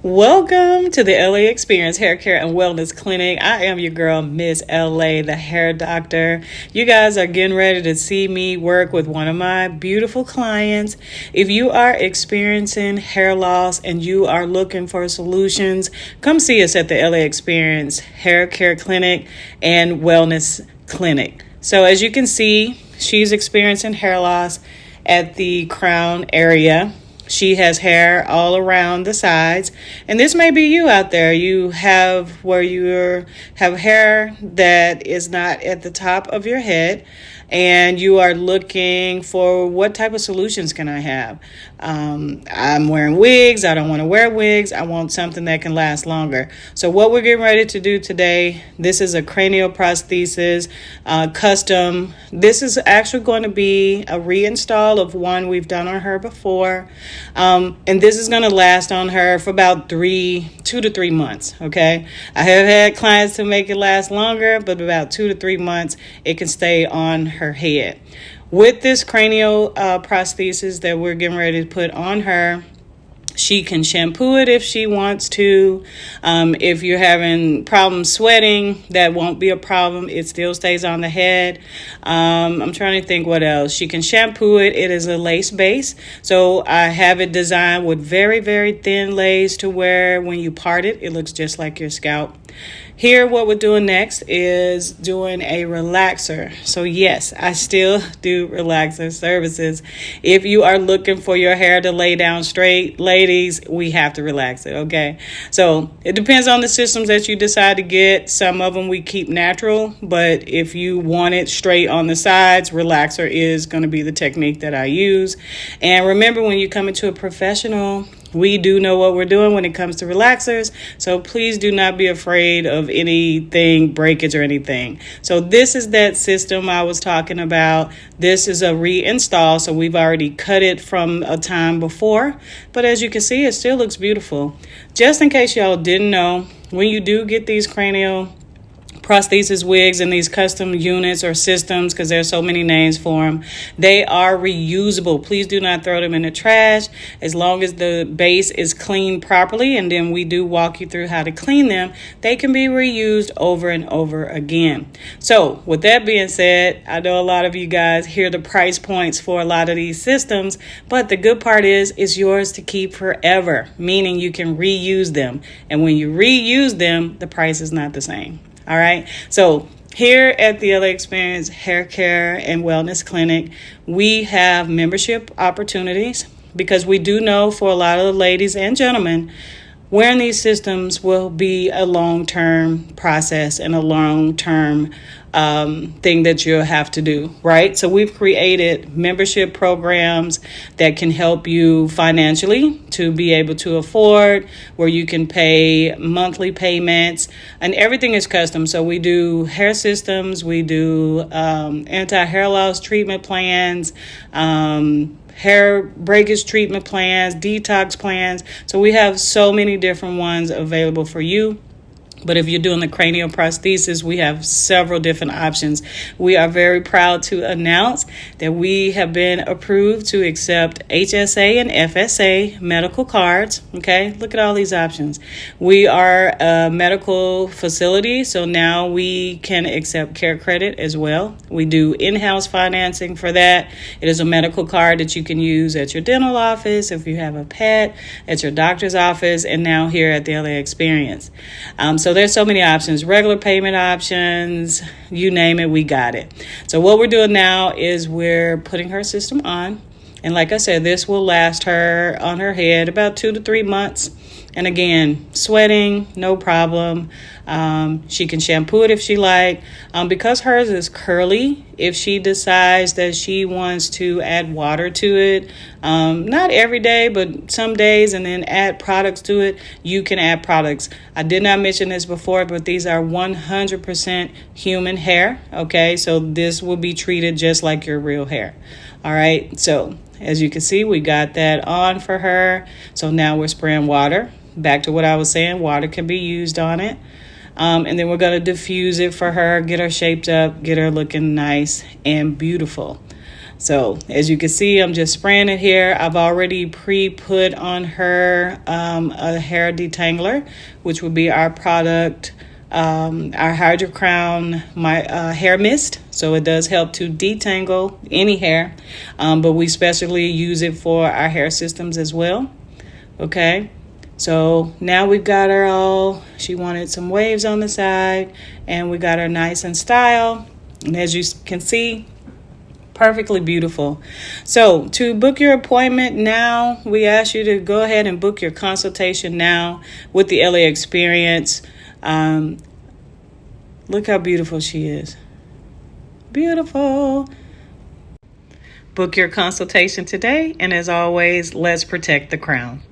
Welcome to the LA Xperience Haircare and Wellness Clinic. I am your girl, Miss LA, the hair doctor. You guys are getting ready to see me work with one of my beautiful clients. If you are experiencing hair loss and you are looking for solutions, come see us at the LA Xperience Haircare Clinic and Wellness Clinic. So as you can see, she's experiencing hair loss at the crown area. She has hair all around the sides, and this may be you out there. You have where you have hair that is not at the top of your head, and you are looking for what type of solutions can I have. I'm wearing wigs. I don't want to wear wigs. I want something that can last longer. So what we're getting ready to do today, this is a cranial prosthesis, custom. This is actually going to be a reinstall of one we've done on her before. And this is going to last on her for about 2 to 3 months. Okay. I have had clients to make it last longer, but about 2 to 3 months, it can stay on her head. With this cranial prosthesis that we're getting ready to put on her, she can shampoo it if she wants to. If you're having problems sweating, that won't be a problem. It still stays on the head. I'm trying to think what else. She can shampoo it. It is a lace base. So I have it designed with very, very thin lace to where when you part it, it looks just like your scalp. Here, what we're doing next is doing a relaxer. So yes, I still do relaxer services. If you are looking for your hair to lay down straight, ladies, we have to relax it, okay? So it depends on the systems that you decide to get. Some of them we keep natural, but if you want it straight on the sides, relaxer is going to be the technique that I use. And remember, when you come into a professional, we do know what we're doing when it comes to relaxers, so please do not be afraid of anything, breakage or anything. So this is that system I was talking about. This is a reinstall, so we've already cut it from a time before, but as you can see, it still looks beautiful. Just in case y'all didn't know, when you do get these cranial prosthesis wigs and these custom units or systems, because there's so many names for them, they are reusable. Please do not throw them in the trash as long as the base is cleaned properly, and then we do walk you through how to clean them. They can be reused over and over again. So with that being said, I know a lot of you guys hear the price points for a lot of these systems, but the good part is it's yours to keep forever, meaning you can reuse them, and when you reuse them, the price is not the same. All right. So here at the LA Xperience Hair Care and Wellness Clinic, we have membership opportunities because we do know for a lot of the ladies and gentlemen, wearing these systems will be a long-term process and a long-term thing that you'll have to do, right? So we've created membership programs that can help you financially to be able to afford, where you can pay monthly payments, and everything is custom. So we do hair systems, we do anti-hair loss treatment plans, hair breakage treatment plans, detox plans. So we have so many different ones available for you. But if you're doing the cranial prosthesis, we have several different options. We are very proud to announce that we have been approved to accept HSA and FSA medical cards. Okay, look at all these options. We are a medical facility, so now we can accept care credit as well. We do in-house financing for that. It is a medical card that you can use at your dental office, if you have a pet, at your doctor's office, and now here at the LA Xperience. So there's so many options, regular payment options, you name it, we got it. So what we're doing now is we're putting her system on. And like I said, this will last her on her head about 2 to 3 months. And again, sweating, no problem. She can shampoo it if she like. Because hers is curly, if she decides that she wants to add water to it, not every day, but some days, and then add products to it, you can add products. I did not mention this before, but these are 100% human hair. Okay, so this will be treated just like your real hair. All right, so as you can see, we got that on for her. So now we're spraying water. Back to what I was saying, water can be used on it. And then we're going to diffuse it for her, get her shaped up, get her looking nice and beautiful. So as you can see, I'm just spraying it here. I've already pre-put on her a hair detangler, which will be our product, our Hydro Crown hair mist. So it does help to detangle any hair, but we specially use it for our hair systems as well. Okay, so now we've got her all, she wanted some waves on the side, and we got her nice in style. And as you can see, perfectly beautiful. So to book your appointment now, we ask you to go ahead and book your consultation now with the LA Xperience. Look how beautiful she is. Beautiful. Book your consultation today, and as always, let's protect the crown.